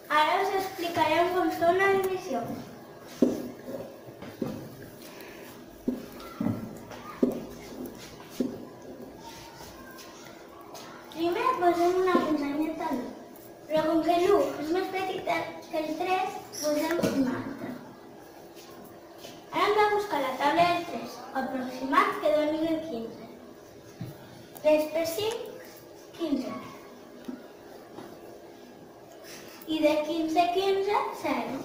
Ara us explicarem com fa una divisió. Primer posem una muntanyeta a l'1, però com que l'1 és més petit que el 3, posem una altra. Ara hem de buscar la taula del 3, aproximat que doni el 15. 3 per 5, 15. I de 15 a 15, 0.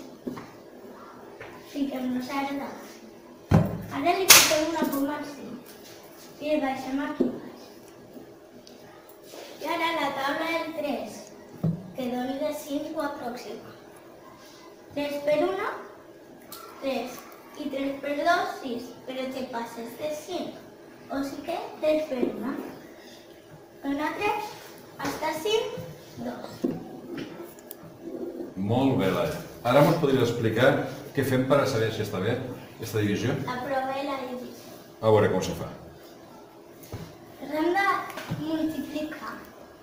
Fiquem el 0 davant. Ara li fiquem una coma al 5 i el baixem aquí baix. I ara la taula del 3, que doni de 5 o aproxima. 3 per 1, 3. I 3 per 2, 6. Però te passes de 5. O sigui que 3 per 1. Una 3, hasta 5, 2. Molt bé, Laia. Ara ens podries explicar què fem per a saber si està bé aquesta divisió? Aprovem la divisió. A veure com se fa. Hem de multiplicar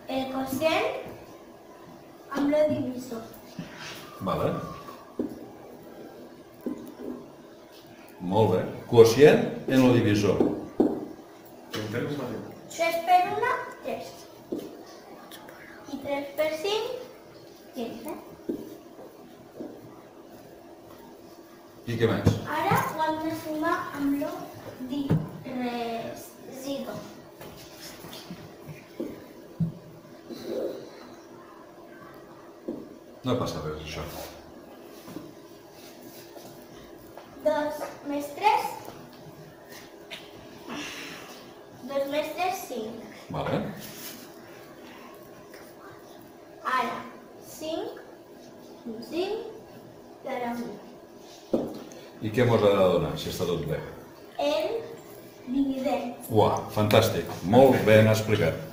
el quocient amb el divisor. Vale. Molt bé. Quocient en el divisor. 3 per 1, 3. I 3 per 5, 15. I què més? Ara ho hem de sumar amb el residu. No passa res, això. 2 més 3. 2 més 3, 5. Vale. Ara, 5, 5, i ara 1. I què ens ha de donar, si està tot bé? El dividend. Uau, fantàstic. Molt ben explicat.